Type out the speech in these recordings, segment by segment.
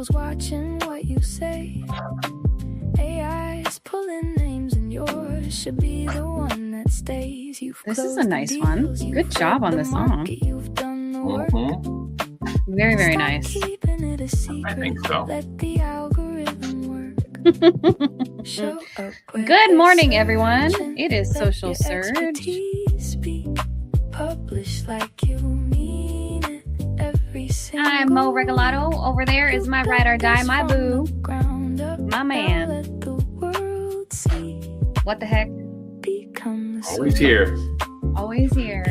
Topical's watching what you say. AI is pulling names and yours should be the one that stays. This is a nice one. Good job on the song. Very, very nice. I think so. Good morning, everyone. It is Social Surge. I'm Mo Regalado. Over there is my ride or die, my boo, my man. What the heck? Always here. Always here.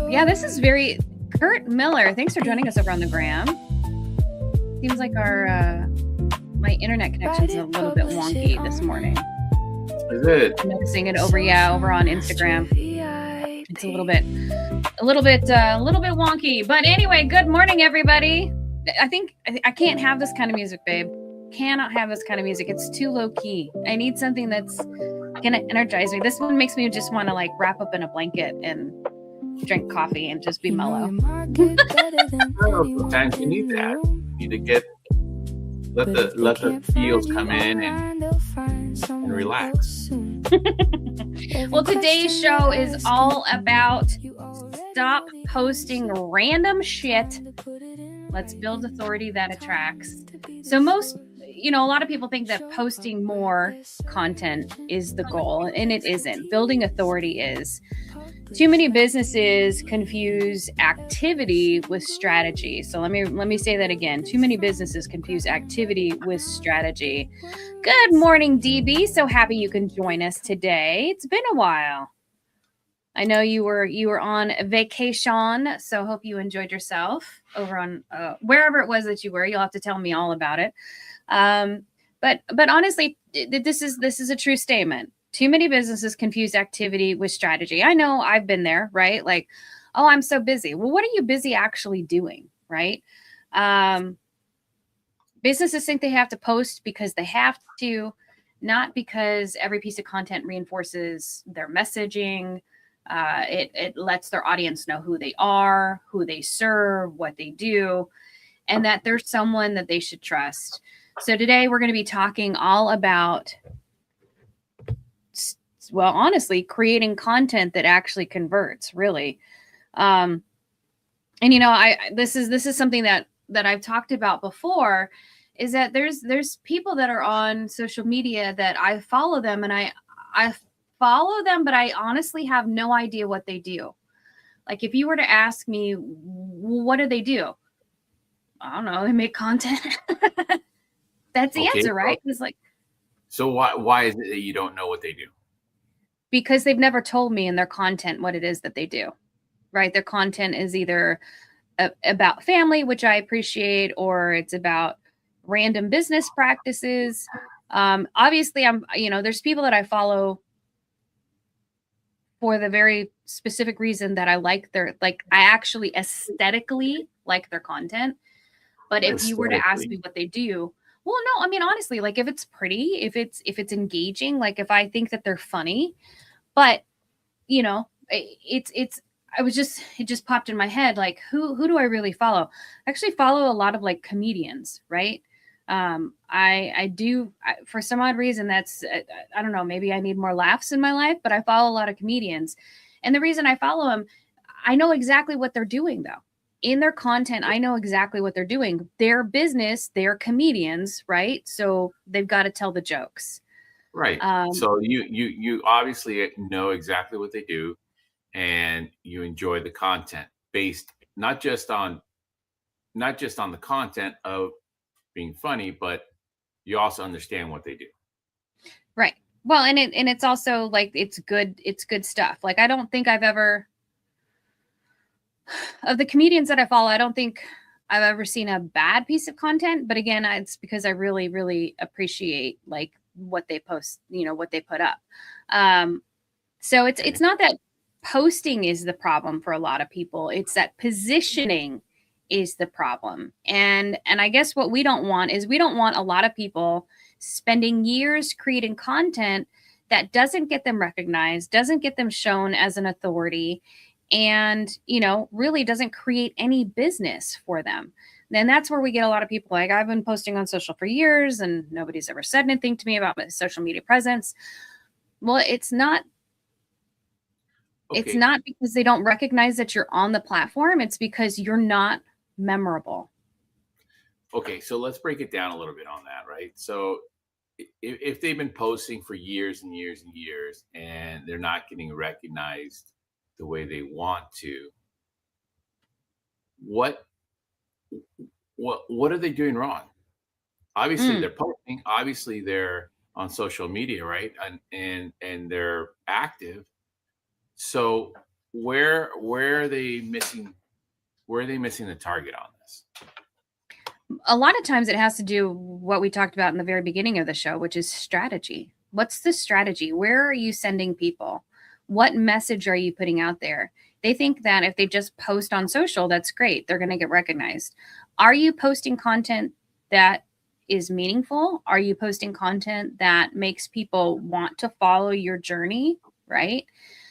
Yeah, this is very... Kurt Miller, thanks for joining us over on the gram. Seems like our my internet connection's a little bit wonky this morning. Is it? I'm noticing it over on Instagram. It's a little bit wonky. But anyway, good morning, everybody. I think I can't have this kind of music, babe. Cannot have this kind of music. It's too low key. I need something that's gonna energize me. This one makes me just want to like wrap up in a blanket and drink coffee and just be mellow. Sometimes you need that. You need to let the feels come in and relax. Well, today's show is all about stop posting random shit. Let's build authority that attracts. So a lot of people think that posting more content is the goal, and it isn't. Building authority is. Too many businesses confuse activity with strategy. So let me say that again. Too many businesses confuse activity with strategy. Good morning, DB. So happy you can join us today. It's been a while. I know you were on vacation, so hope you enjoyed yourself over on wherever it was that you were. You'll have to tell me all about it. But honestly, this is a true statement. Too many businesses confuse activity with strategy. I know I've been there, right? Like, oh, I'm so busy. Well, what are you busy actually doing, right? Businesses think they have to post because they have to, not because every piece of content reinforces their messaging. It lets their audience know who they are, who they serve, what they do, and that there's someone that they should trust. So today we're going to be talking all about, well, honestly, creating content that actually converts, really. And this is something that I've talked about before, is that there's people that are on social media that I follow them, and I follow them, but I honestly have no idea what they do. Like, if you were to ask me, well, what do they do? I don't know. They make content. That's the answer, right? It's like, so why is it that you don't know what they do? Because they've never told me in their content what it is that they do, right? Their content is either about family, which I appreciate, or it's about random business practices. Obviously, there's people that I follow for the very specific reason that I actually aesthetically like their content. But if you were to ask me what they do, well, no, I mean, honestly, like if it's pretty, if it's engaging, like if I think that they're funny, but it just popped in my head, like who do I really follow? I actually follow a lot of like comedians, right? I do, for some odd reason, that's, I don't know, maybe I need more laughs in my life, but I follow a lot of comedians. And the reason I follow them, I know exactly what they're doing though. In their content, I know exactly what they're doing. Their business, they're comedians, right? So they've got to tell the jokes. Right. So you obviously know exactly what they do, and you enjoy the content based not just on the content of being funny, but you also understand what they do. Right. Well, and it's also like it's good stuff. Like, I don't think I've ever, of the comedians that I follow, I don't think I've ever seen a bad piece of content. But again, it's because I really, really appreciate like what they post, what they put up. So it's not that posting is the problem for a lot of people. It's that positioning is the problem. And I guess what we don't want is, we don't want a lot of people spending years creating content that doesn't get them recognized, doesn't get them shown as an authority, and, really doesn't create any business for them. then that's where we get a lot of people like, I've been posting on social for years and nobody's ever said anything to me about my social media presence. Well, it's not. Okay. It's not because they don't recognize that you're on the platform. It's because you're not memorable. Okay, so let's break it down a little bit on that, right? So if they've been posting for years and years and years and they're not getting recognized the way they want to, what are they doing wrong? Obviously they're posting, obviously they're on social media, right? And they're active. So where are they missing the target on this? A lot of times it has to do what we talked about in the very beginning of the show, which is strategy. What's the strategy? Where are you sending people? What message are you putting out there? They think that if they just post on social, that's great. They're going to get recognized. Are you posting content that is meaningful? Are you posting content that makes people want to follow your journey? Right?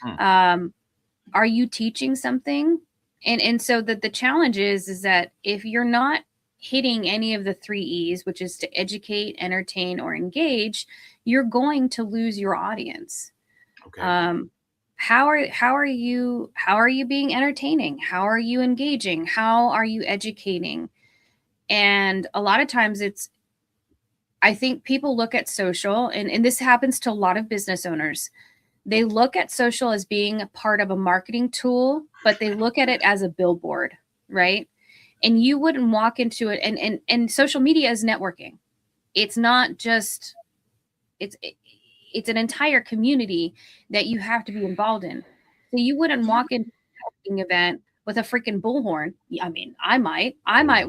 Are you teaching something? And so that the challenge is that if you're not hitting any of the 3 E's, which is to educate, entertain, or engage, you're going to lose your audience. Okay. How are you being entertaining? How are you engaging? How are you educating? And a lot of times I think people look at social, and this happens to a lot of business owners. They look at social as being a part of a marketing tool, but they look at it as a billboard, right? And you wouldn't walk into it, and social media is networking. It's not just, it's an entire community that you have to be involved in. So you wouldn't walk into a networking event with a freaking bullhorn. I mean, I might, I might,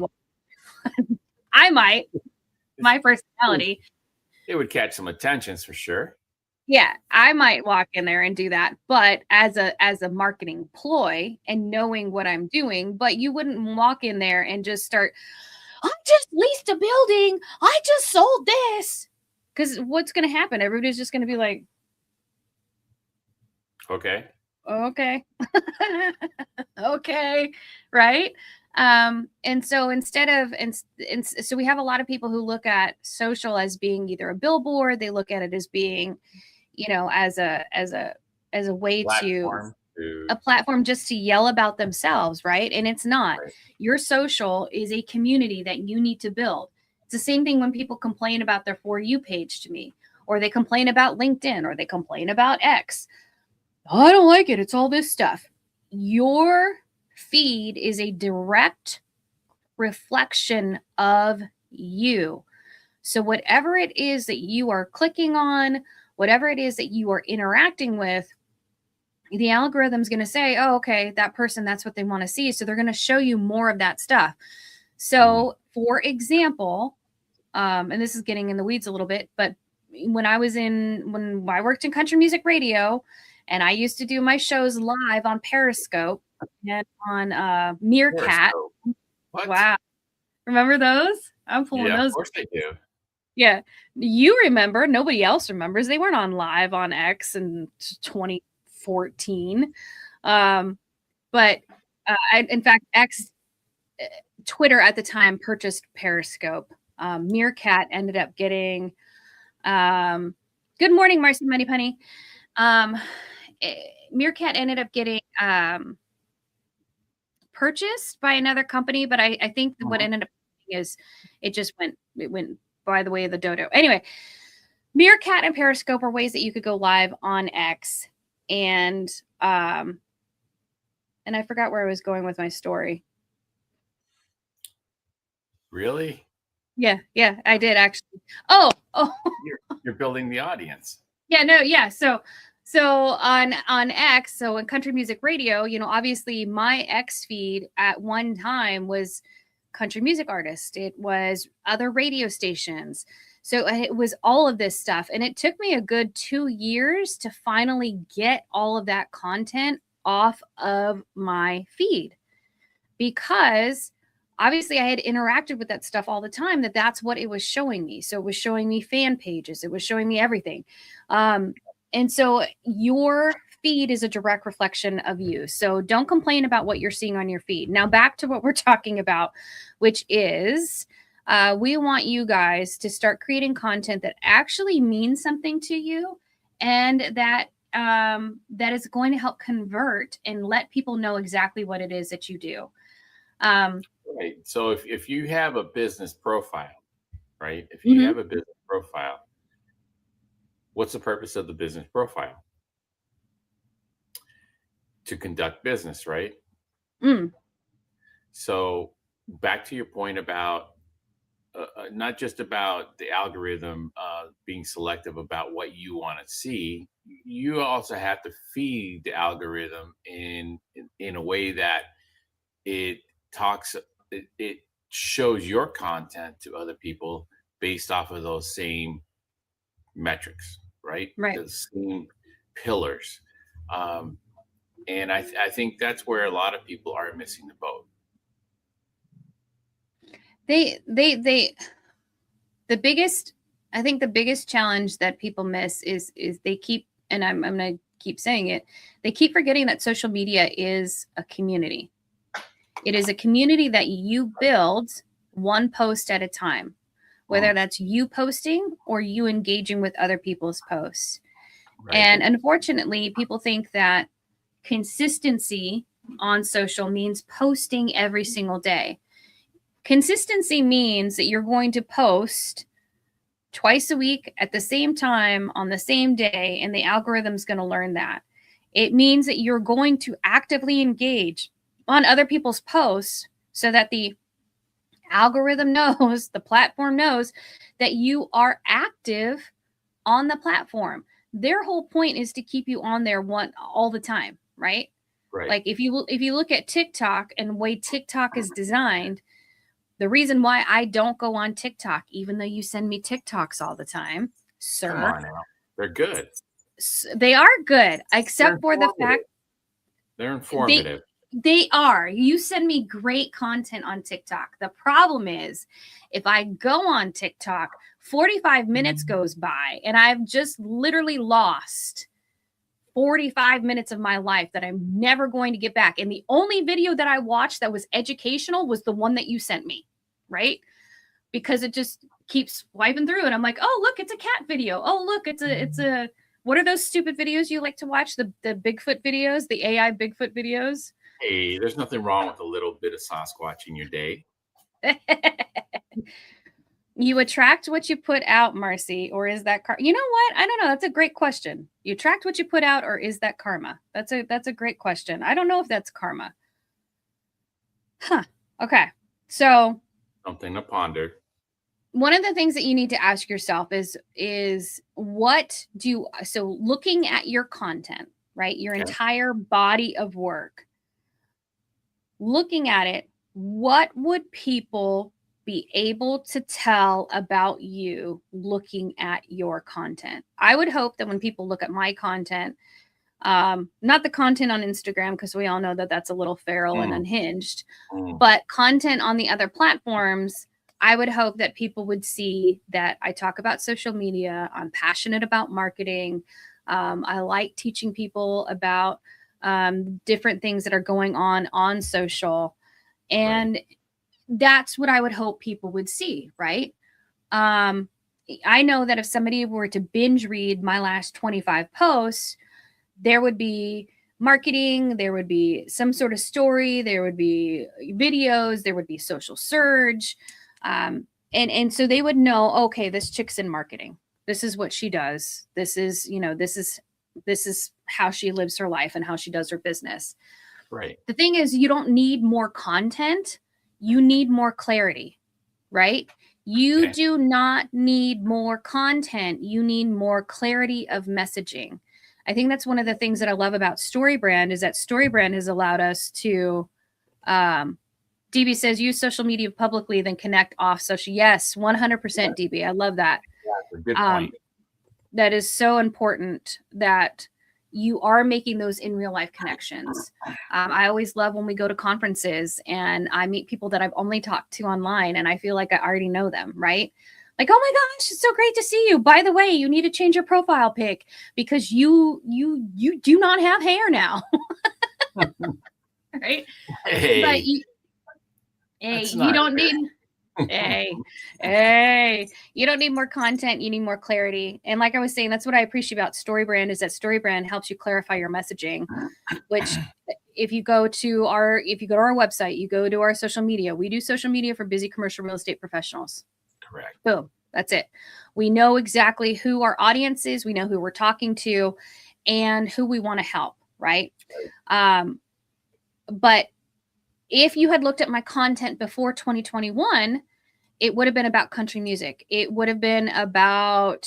my personality. It would catch some attentions for sure. Yeah, I might walk in there and do that, but as a marketing ploy and knowing what I'm doing, but you wouldn't walk in there and just start, I just leased a building, I just sold this. Because what's going to happen? Everybody's just going to be like, okay. Okay, right? And so instead of, and so we have a lot of people who look at social as being either a billboard, they look at it as being, as a way platform a platform just to yell about themselves, right? And it's not. Right. Your social is a community that you need to build. It's the same thing when people complain about their For You page to me, or they complain about LinkedIn, or they complain about X. Oh, I don't like it. It's all this stuff. Your feed is a direct reflection of you. So whatever it is that you are clicking on, whatever it is that you are interacting with, the algorithm is going to say, oh, okay, that person, that's what they want to see. So they're going to show you more of that stuff. So for example, and this is getting in the weeds a little bit, but when I worked in country music radio, and I used to do my shows live on Periscope and on Meerkat. What? Wow. Remember those? I'm pulling those. Of course I do. Yeah. You remember. Nobody else remembers. They weren't on live on X in 2014. But in fact, Twitter at the time purchased Periscope. Meerkat ended up getting good morning, Marcy Moneypenny. Meerkat ended up getting purchased by another company, but I think what ended up is it went by the way of the dodo. Anyway, Meerkat and Periscope are ways that you could go live on X, and I forgot where I was going with my story. Really? Yeah, I did actually. Oh, you're building the audience. Yeah, no, yeah. So on X, so in country music radio, obviously my X feed at one time was country music artists. It was other radio stations. So it was all of this stuff. And it took me a good 2 years to finally get all of that content off of my feed, because obviously I had interacted with that stuff all the time, that's what it was showing me. So it was showing me fan pages. It was showing me everything. And so your feed is a direct reflection of you. So don't complain about what you're seeing on your feed. Now back to what we're talking about, which is we want you guys to start creating content that actually means something to you, and that that is going to help convert and let people know exactly what it is that you do. Right. So if you have a business profile, right? If you have a business profile, what's the purpose of the business profile? To conduct business, right? So back to your point about not just about the algorithm being selective about what you want to see, you also have to feed the algorithm in a way that it shows your content to other people based off of those same metrics, right? The same pillars. And I think that's where a lot of people are missing the boat. The biggest challenge that people miss is they keep, and I'm going to keep saying it, they keep forgetting that social media is a community. It is a community that you build one post at a time, whether that's you posting or you engaging with other people's posts. Right. And unfortunately, people think that consistency on social means posting every single day. Consistency means that you're going to post twice a week at the same time on the same day, and the algorithm's going to learn that. It means that you're going to actively engage on other people's posts so that the algorithm knows, the platform knows that you are active on the platform. Their whole point is to keep you on there all the time, right? Right. Like if you look at TikTok and the way TikTok is designed, the reason why I don't go on TikTok, even though you send me TikToks all the time, sir. Come on now. They're good. They are good, except for the fact they're informative. They are. You send me great content on TikTok. The problem is, if I go on TikTok, 45 minutes goes by and I've just literally lost 45 minutes of my life that I'm never going to get back. And the only video that I watched that was educational was the one that you sent me, right? Because it just keeps swiping through and I'm like, oh, look, it's a cat video. Oh, look, it's a what are those stupid videos you like to watch? The Bigfoot videos, the AI Bigfoot videos? Hey, there's nothing wrong with a little bit of Sasquatch in your day. You attract what you put out, Marcy, or is that you know what? I don't know. That's a great question. You attract what you put out, or is that karma? That's a great question. I don't know if that's karma. Huh. Okay. So something to ponder. One of the things that you need to ask yourself is so looking at your content, right? Your entire body of work, looking at it, what would people be able to tell about you looking at your content? I would hope that when people look at my content, not the content on Instagram, because we all know that that's a little feral and unhinged, but content on the other platforms, I would hope that people would see that I talk about social media. I'm passionate about marketing. I like teaching people about different things that are going on social. And that's what I would hope people would see, right? I know that if somebody were to binge read my last 25 posts, there would be marketing, there would be some sort of story, there would be videos, there would be social surge. And so they would know, okay, this chick's in marketing. This is what she does. This is how she lives her life and how she does her business. Right. The thing is, you don't need more content. You need more clarity, right? You do not need more content. You need more clarity of messaging. I think that's one of the things that I love about StoryBrand is that StoryBrand has allowed us to, DB says, use social media publicly, then connect off social. Yes, 100% DB. I love that. Yeah, good point. That is so important that you are making those in real life connections. I always love when we go to conferences and I meet people that I've only talked to online and I feel like I already know them, right? Like, oh my gosh, it's so great to see you. By the way, you need to change your profile pic because you do not have hair now. Right? Hey, but you don't need hey, you don't need more content, you need more clarity. And like I was saying, that's what I appreciate about StoryBrand, is that StoryBrand helps you clarify your messaging, which if you go to our website, you go to our social media, we do social media for busy commercial real estate professionals. Correct. Boom. That's it. We know exactly who our audience is. We know who we're talking to and who we want to help. Right. But if you had looked at my content before 2021, it would have been about country music. It would have been about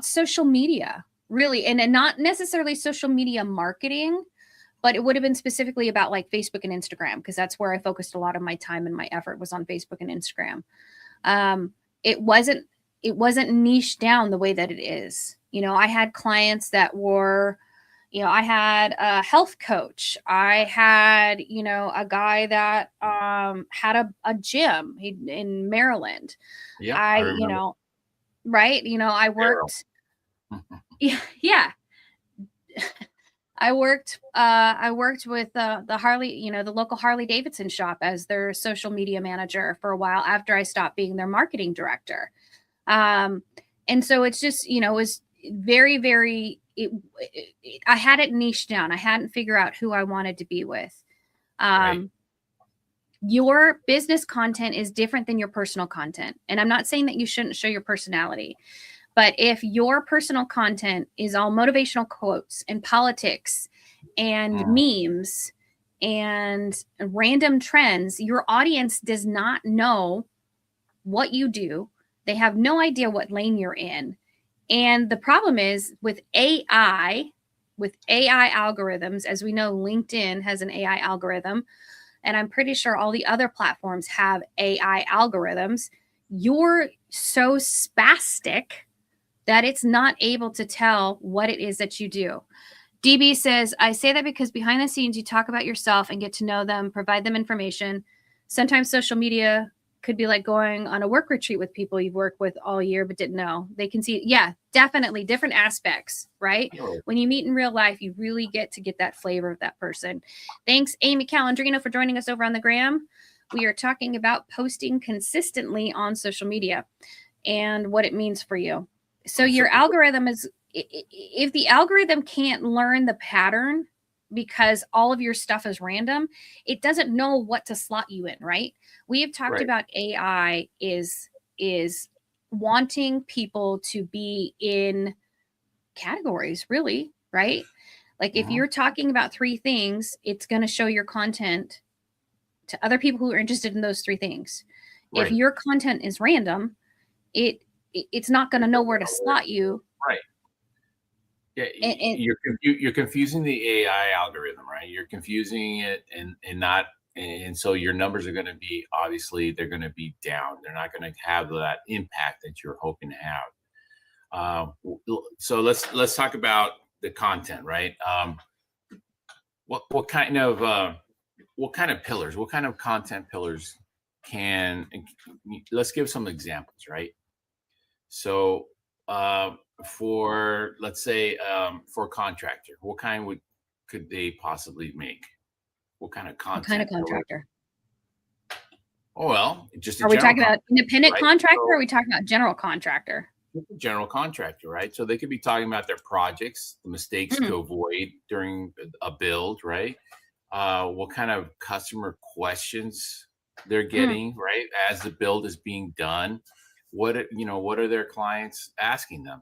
social media, really, and not necessarily social media marketing, but it would have been specifically about like Facebook and Instagram, because that's where I focused a lot of my time and my effort was on Facebook and Instagram. It wasn't niched down the way that it is. I had clients that were, I had a health coach. I had, a guy that had a gym in Maryland. Yeah, right. I worked. Yeah. I worked with the Harley, the local Harley Davidson shop as their social media manager for a while after I stopped being their marketing director. And so it's just, it was very, very, I had it niched down. I hadn't figured out who I wanted to be with. Right. Your business content is different than your personal content. And I'm not saying that you shouldn't show your personality. But if your personal content is all motivational quotes and politics and memes and random trends, your audience does not know what you do. They have no idea what lane you're in. And the problem is with AI algorithms, as we know, LinkedIn has an AI algorithm, and I'm pretty sure all the other platforms have AI algorithms. You're so spastic that it's not able to tell what it is that you do. DB says, I say that because behind the scenes, you talk about yourself and get to know them, provide them information. Sometimes social media could be like going on a work retreat with people you've worked with all year, but didn't know. They can see, yeah, definitely different aspects, right? When you meet in real life, you really get to get that flavor of that person. Thanks, Amy Calandrino, for joining us over on the Gram. We are talking about posting consistently on social media and what it means for you. So your algorithm is, if the algorithm can't learn the pattern because all of your stuff is random, it doesn't know what to slot you in, right? We have talked about AI is wanting people to be in categories, really, right? Like if you're talking about 3 things, it's going to show your content to other people who are interested in those 3 things. Right. If your content is random, it's not going to know where to slot you. Right. Yeah, and you're confusing the AI algorithm, right? You're confusing it and so your numbers are going to be, obviously, they're going to be down. They're not going to have that impact that you're hoping to have. So let's talk about the content, right? What kind of pillars? What kind of content pillars let's give some examples, right? So for, let's say, for a contractor, what kind could they possibly make? What kind of content? What kind of contractor? Oh, well, just are we talking about independent contractor, or are we talking about general contractor? General contractor, right? So they could be talking about their projects, the mistakes to avoid during a build, right? What kind of customer questions they're getting, right, as the build is being done. What are their clients asking them?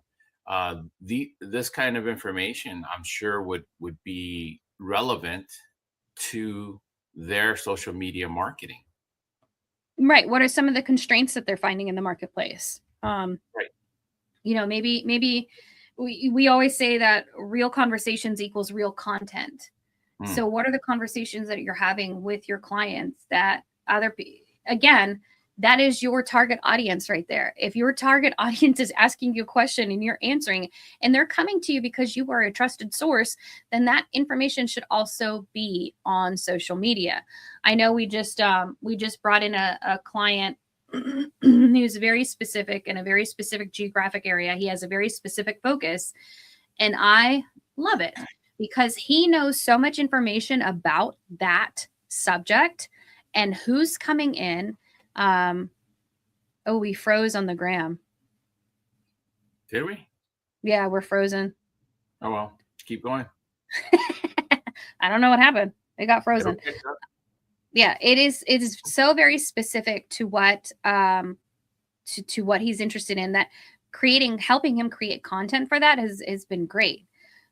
This kind of information, I'm sure, would be relevant to their social media marketing. Right. What are some of the constraints that they're finding in the marketplace? Right. Maybe we always say that real conversations equals real content. So what are the conversations that you're having with your clients that again, that is your target audience right there. If your target audience is asking you a question and you're answering, and they're coming to you because you are a trusted source, then that information should also be on social media. I know we just brought in a client He was very specific in a very specific geographic area. He has a very specific focus. And I love it because he knows so much information about that subject and who's coming in. Oh, we froze on the gram. Did we? Yeah, we're frozen. Oh, well, keep going. I don't know what happened. It got frozen. Yeah, it is so very specific to what to what he's interested in, that helping him create content for that has been great,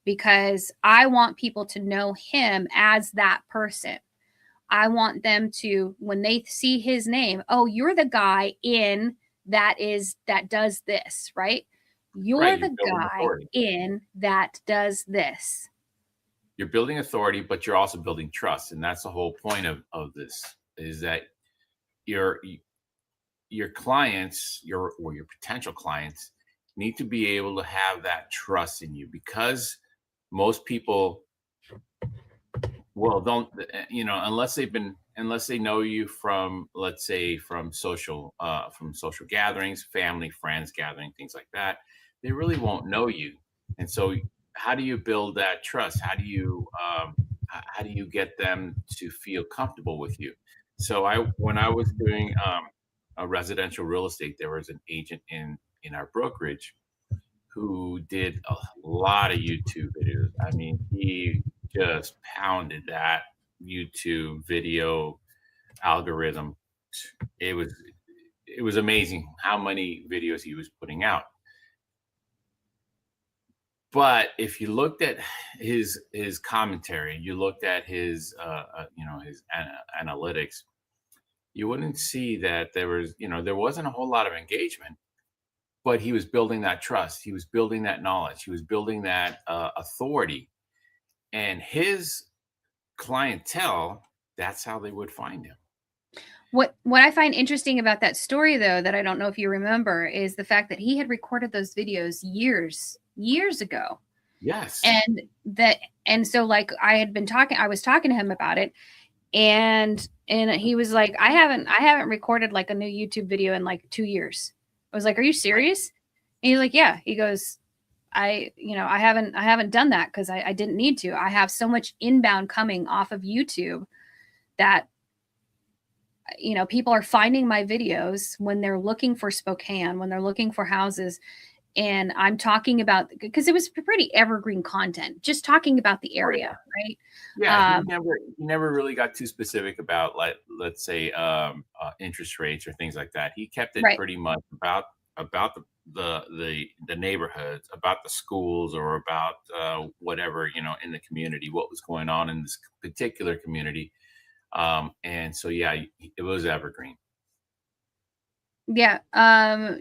because I want people to know him as that person. I want them to, when they see his name, oh, you're the guy that does this, right? You're the guy in that does this. You're building authority, but you're also building trust. And that's the whole point of this, is that your clients, your potential clients, need to be able to have that trust in you, because most people, don't, unless they know you from, let's say, from social gatherings, family, friends gathering, things like that, they really won't know you. And so how do you build that trust? How do you get them to feel comfortable with you? So when I was doing a residential real estate, there was an agent in our brokerage who did a lot of YouTube videos. I mean, he just pounded that YouTube video algorithm. It was amazing how many videos he was putting out. But if you looked at his commentary, you looked at his his analytics, you wouldn't see that there wasn't a whole lot of engagement. But he was building that trust. He was building that knowledge. He was building that authority. And his clientele, that's how they would find him. What I find interesting about that story, though, that I don't know if you remember, is the fact that he had recorded those videos years ago. Yes. And so, like, I was talking to him about it, and he was like, I haven't recorded like a new YouTube video in like 2 years. I was like, are you serious? And he's like, yeah. He goes, I haven't done that because I didn't need to. I have so much inbound coming off of YouTube that, people are finding my videos when they're looking for Spokane, when they're looking for houses. And I'm talking about, because it was pretty evergreen content, just talking about the area, right? Yeah, he never really got too specific about, like, let's say, interest rates or things like that. He kept it pretty much about the neighborhoods, about the schools, or about whatever, in the community, what was going on in this particular community. And so, yeah, it was evergreen. Yeah.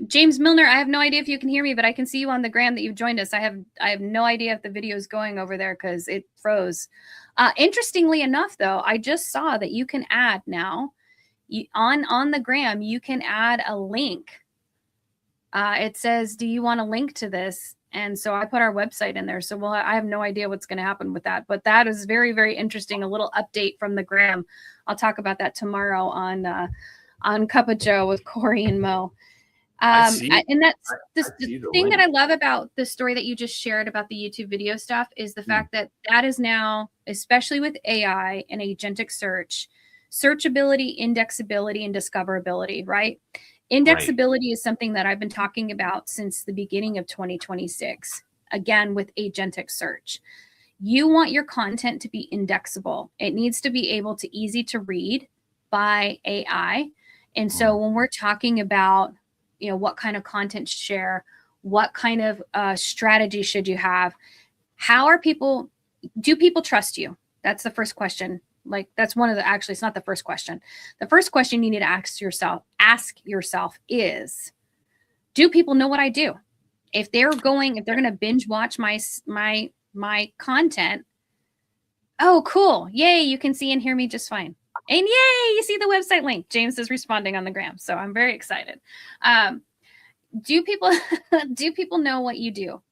James Milner, I have no idea if you can hear me, but I can see you on the gram that you've joined us. I have no idea if the video is going over there because it froze. Interestingly enough, though, I just saw that you can add now on the gram, you can add a link. It says, do you want a link to this? And so I put our website in there. So, I have no idea what's going to happen with that, but that is very, very interesting. A little update from the gram. I'll talk about that tomorrow on Cup of Joe with Corey and Mo. And that's the thing that I love about the story that you just shared about the YouTube video stuff, is the fact that is now, especially with AI and agentic searchability, indexability, and discoverability, right? Indexability is something that I've been talking about since the beginning of 2026, again, with agentic search. You want your content to be indexable. It needs to be able to easy to read by AI. And so when we're talking about, what kind of content to share, what kind of strategy should you have? Do people trust you? That's the first question. Like, that's actually, it's not the first question. The first question you need to ask yourself is, do people know what I do? If they're going to binge watch my content, oh, cool. Yay. You can see and hear me just fine. And yay, you see the website link. James is responding on the gram. So I'm very excited. Do people know what you do?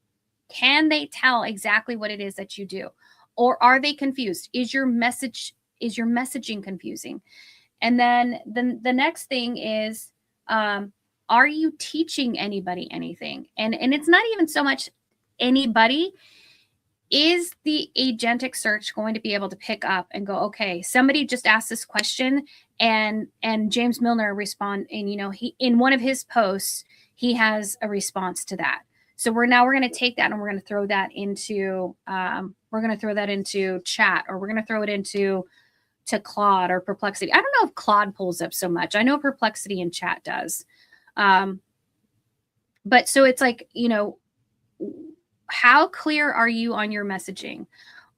Can they tell exactly what it is that you do? Or are they confused? Is your messaging confusing? And then the next thing is, Are you teaching anybody anything? And it's not even so much anybody. Is the agentic search going to be able to pick up and go, okay, somebody just asked this question, and James Milner respond, and he, in one of his posts, he has a response to that. So we're going to take that and we're going to throw that into chat, or we're going to throw it into Claude or Perplexity. I don't know if Claude pulls up so much. I know Perplexity and chat does. But so it's like, how clear are you on your messaging?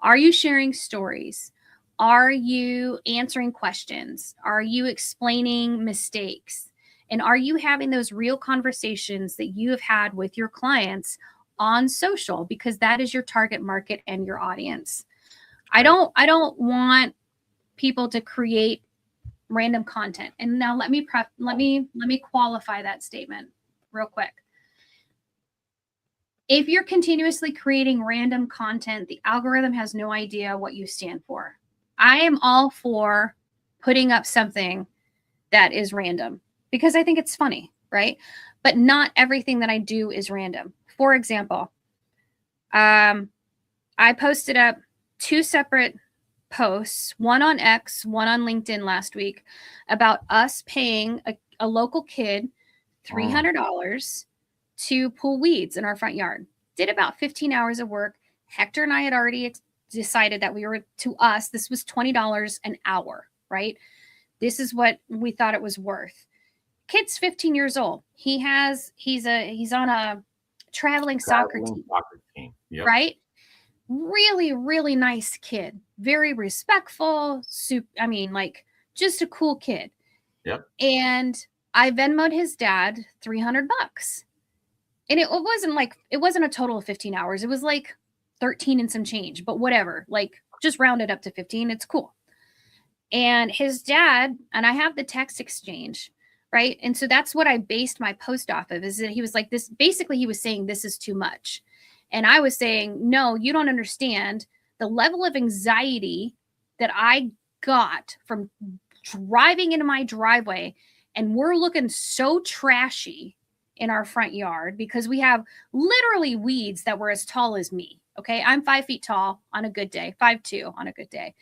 Are you sharing stories? Are you answering questions? Are you explaining mistakes? And are you having those real conversations that you have had with your clients on social? Because that is your target market and your audience. I don't want people to create random content. And now let me qualify that statement real quick. If you're continuously creating random content, the algorithm has no idea what you stand for. I am all for putting up something that is random because I think it's funny, right? But not everything that I do is random. For example, I posted up 2 separate posts, one on X, one on LinkedIn last week, about us paying a local kid $300 to pull weeds in our front yard. Did about 15 hours of work. Hector and I had already decided that this was $20 an hour, right? This is what we thought it was worth. Kid's 15 years old. He's on a traveling soccer team. Yep. Right? Really, really nice kid. Very respectful. Just a cool kid. Yep. And I Venmo'd his dad $300. And it wasn't a total of 15 hours. It was like 13 and some change, but whatever, like just round it up to 15. It's cool. And his dad, and I have the text exchange, right? And so that's what I based my post off of, is that he was like this, basically he was saying this is too much. And I was saying, no, you don't understand the level of anxiety that I got from driving into my driveway, and we're looking so trashy in our front yard because we have literally weeds that were as tall as me. Okay. I'm 5 feet tall on a good day, 5'2" on a good day.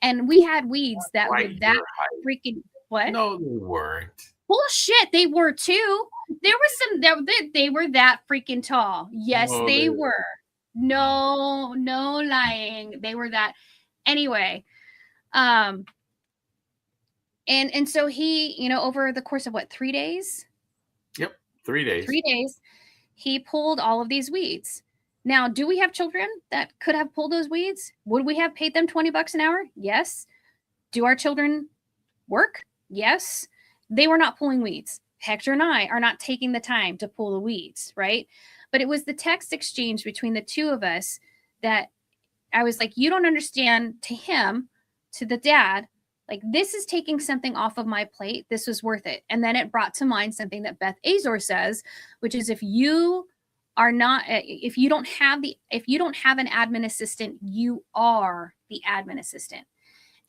And we had weeds that were that freaking, what? No, they weren't. Bullshit. They were too. There was some, they were that freaking tall. Yes, they were. No lying. They were that. Anyway. And so he, over the course of 3 days? Yep. 3 days. 3 days, he pulled all of these weeds. Now, do we have children that could have pulled those weeds? Would we have paid them $20 an hour? Yes. Do our children work? Yes. They were not pulling weeds. Hector and I are not taking the time to pull the weeds, right? But it was the text exchange between the two of us that I was like, you don't understand, to him, to the dad, like, this is taking something off of my plate. This was worth it. And then it brought to mind something that Beth Azor says, which is if you don't have an admin assistant, you are the admin assistant.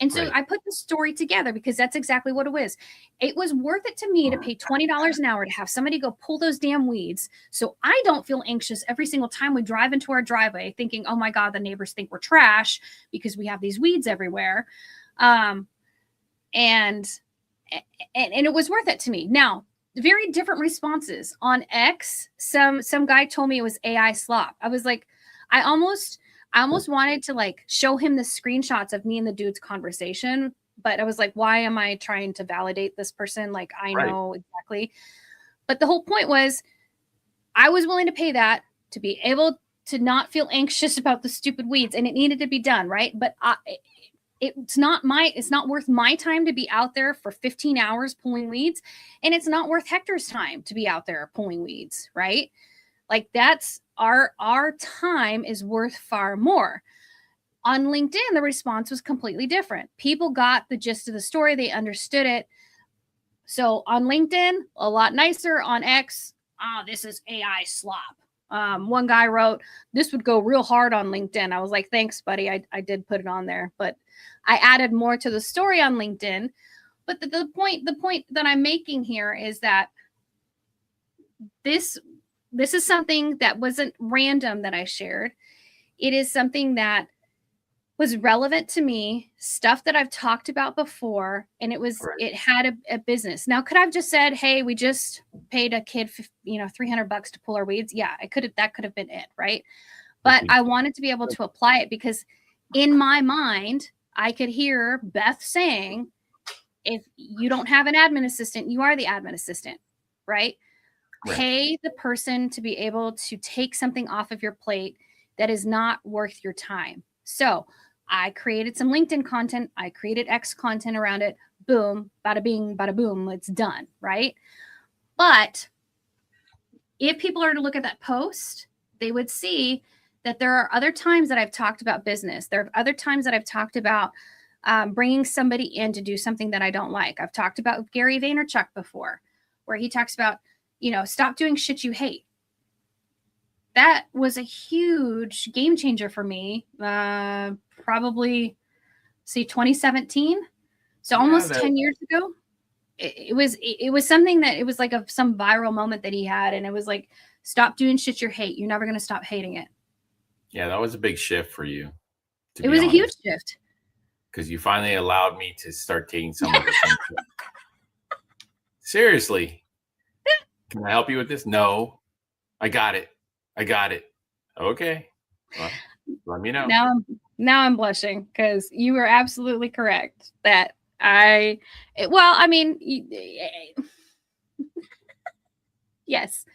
And so I put the story together because that's exactly what it was. It was worth it to me to pay $20 an hour to have somebody go pull those damn weeds, so I don't feel anxious every single time we drive into our driveway thinking, oh my God, the neighbors think we're trash because we have these weeds everywhere. And it was worth it to me. Now, very different responses on X. Some guy told me it was AI slop. I was like, I almost wanted to show him the screenshots of me and the dude's conversation, but I was like, why am I trying to validate this person? Like, I know exactly. But the whole point was, I was willing to pay that to be able to not feel anxious about the stupid weeds, and it needed to be done, right? But it's not worth my time to be out there for 15 hours pulling weeds, and it's not worth Hector's time to be out there pulling weeds, right? Like, that's our time is worth far more. On LinkedIn, the response was completely different. People got the gist of the story. They understood it. So on LinkedIn, a lot nicer. On X, this is AI slop. One guy wrote, this would go real hard on LinkedIn. I was like, thanks, buddy. I did put it on there, but I added more to the story on LinkedIn. But the point that I'm making here is that this is something that wasn't random that I shared. It is something that was relevant to me, stuff that I've talked about before, and it had a business. Now, could I have just said, hey, we just paid a kid, $300 to pull our weeds? Yeah, that could have been it, right? But I wanted to be able to apply it because in my mind, I could hear Beth saying, if you don't have an admin assistant, you are the admin assistant, right? Pay the person to be able to take something off of your plate that is not worth your time. So I created some LinkedIn content. I created X content around it. Boom, bada bing, bada boom, it's done, right? But if people are to look at that post, they would see that there are other times that I've talked about business. There are other times that I've talked about bringing somebody in to do something that I don't like. I've talked about Gary Vaynerchuk before, where he talks about, stop doing shit you hate. That was a huge game changer for me. Probably 2017. So almost 10 years ago. It was something that it was like some viral moment that he had. And it was like, stop doing shit you hate. You're never going to stop hating it. Yeah, that was a big shift for you. It was a huge shift. Because you finally allowed me to start taking some of the things. Seriously. Can I help you with this? No. I got it. Okay. Well, let me know. Now I'm blushing because you were absolutely correct that yes.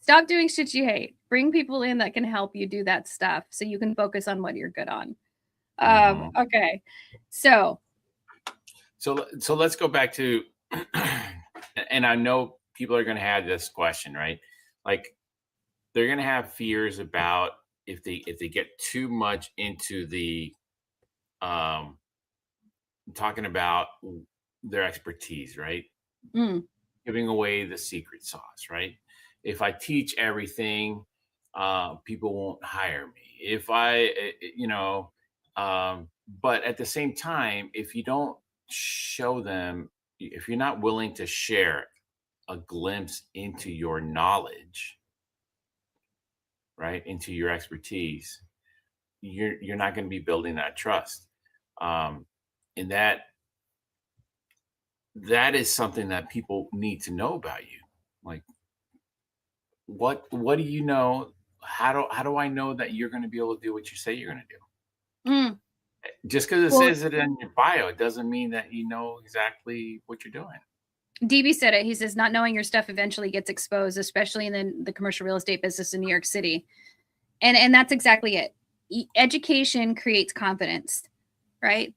Stop doing shit you hate. Bring people in that can help you do that stuff so you can focus on what you're good on. Okay. So let's go back to, and I know people are going to have this question, right? Like they're going to have fears about if they get too much into the talking about their expertise, right? Giving away the secret sauce, right? If I teach everything, people won't hire me. If but at the same time, if you don't show them, if you're not willing to share a glimpse into your knowledge, right, into your expertise, you're not going to be building that trust. And that is something that people need to know about you. Like, what do you know? How do I know that you're going to be able to do what you say you're going to do? Just because it says it in your bio, it doesn't mean that you know exactly what you're doing. DB said it. He says, not knowing your stuff eventually gets exposed, especially in the commercial real estate business in New York City. And that's exactly it. Education creates confidence, right?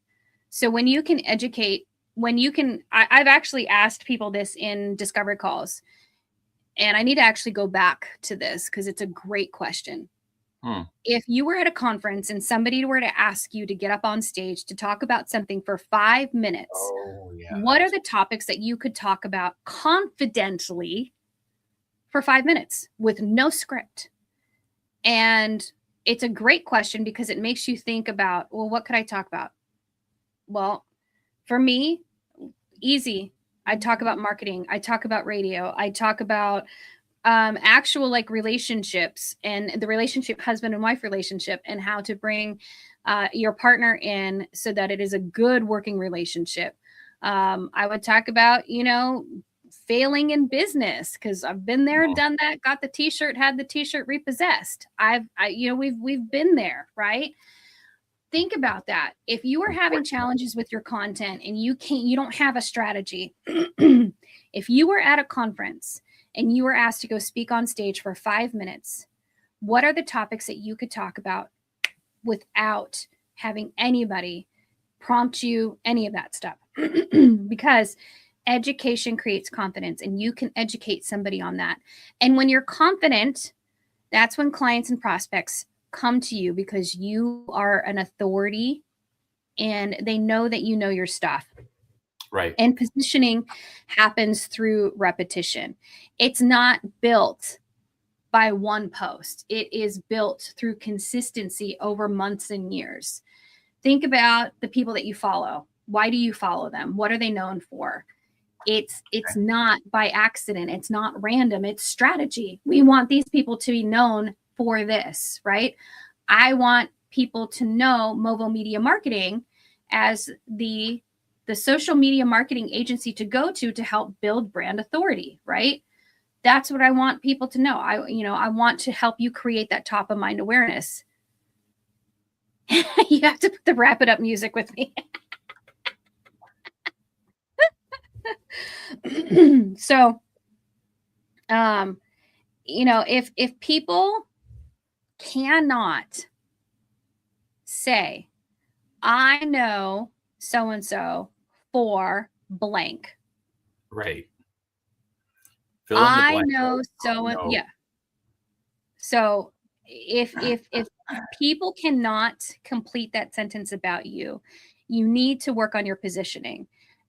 So when you can educate, I've actually asked people this in discovery calls, and I need to actually go back to this because it's a great question. If you were at a conference and somebody were to ask you to get up on stage to talk about something for 5 minutes, what are the topics that you could talk about confidently for 5 minutes with no script? And it's a great question because it makes you think about, well, what could I talk about? Well, for me, easy. I talk about marketing. I talk about radio. I talk about actual like relationships and the relationship, husband and wife relationship, and how to bring your partner in so that it is a good working relationship. I would talk about, failing in business because I've been there, done that, got the t-shirt, had the t-shirt repossessed. We've been there, right? Think about that. If you are having challenges with your content and you don't have a strategy, if you were at a conference and you were asked to go speak on stage for 5 minutes, what are the topics that you could talk about without having anybody prompt you, any of that stuff? Because education creates confidence, and you can educate somebody on that. And when you're confident, that's when clients and prospects come to you because you are an authority and they know that you know your stuff. Right. And positioning happens through repetition. It's not built by one post. It is built through consistency over months and years. Think about the people that you follow. Why do you follow them? What are they known for? It's not by accident. It's not random. It's strategy. We want these people to be known for this, right? I want people to know mobile media marketing as the social media marketing agency to go to help build brand authority, right? That's what I want people to know. I want to help you create that top of mind awareness. You have to put the wrap it up music with me. So, if people cannot say, I know so-and-so for blank. Right. I know so-and-so. Yeah. So if people cannot complete that sentence about you, you need to work on your positioning.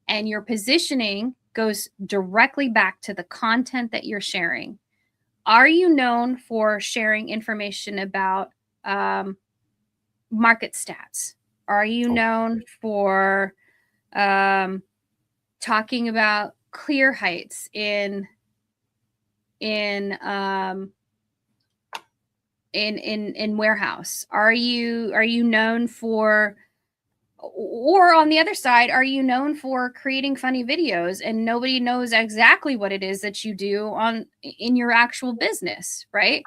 And your positioning goes directly back to the content that you're sharing. Are you known for sharing information about market stats? Are you known for talking about clear heights in warehouse? Are you known for, or on the other side, are you known for creating funny videos and nobody knows exactly what it is that you do in your actual business, right?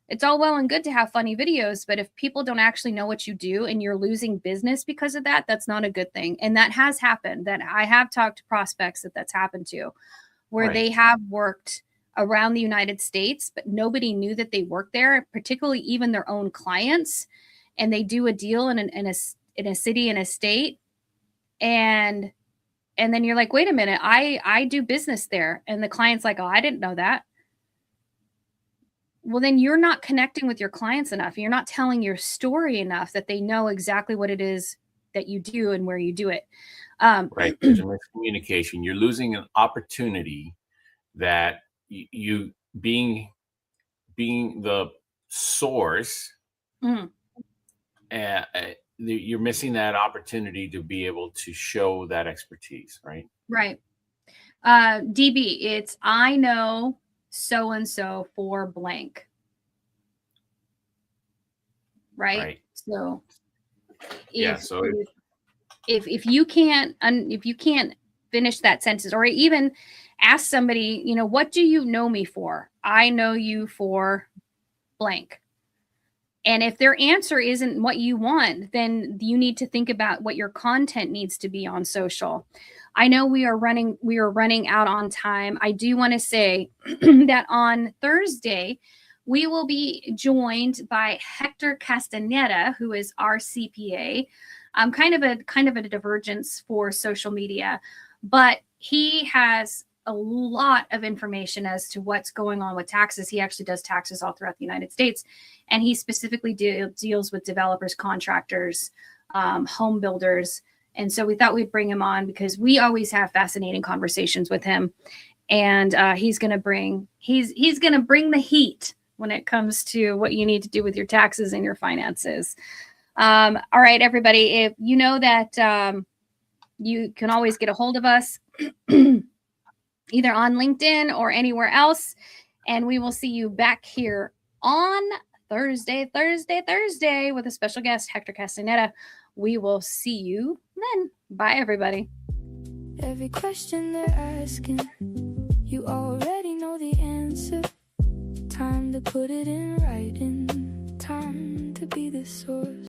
It's all well and good to have funny videos, but if people don't actually know what you do and you're losing business because of that, that's not a good thing. And that has happened. That I have talked to prospects that's happened to, where They have worked around the United States, but nobody knew that they worked there, particularly even their own clients. And they do a deal in a city, in a state, and then you're like, wait a minute, I do business there, and the client's like, oh, I didn't know that. Well, then you're not connecting with your clients enough. You're not telling your story enough that they know exactly what it is that you do and where you do it. Right. There's a miscommunication. You're losing an opportunity that you being the source, you're missing that opportunity to be able to show that expertise, right? Right. DB, it's I know so-and-so for blank. Right? So if you can't finish that sentence, or even ask somebody, what do you know me for? I know you for blank. And if their answer isn't what you want, then you need to think about what your content needs to be on social. I know we are running out on time. I do want to say that on Thursday, we will be joined by Hector Castaneda, who is our CPA. Kind of a divergence for social media, but he has a lot of information as to what's going on with taxes. He actually does taxes all throughout the United States, and he specifically deals with developers, contractors, home builders. And so we thought we'd bring him on because we always have fascinating conversations with him, and he's going to bring the heat when it comes to what you need to do with your taxes and your finances. All right, everybody, if you know that you can always get a hold of us either on LinkedIn or anywhere else. And we will see you back here on Thursday with a special guest, Hector Castaneda. We will see you then. Bye, everybody. Every question they're asking, you already know the answer. Time to put it in writing. Time to be the source.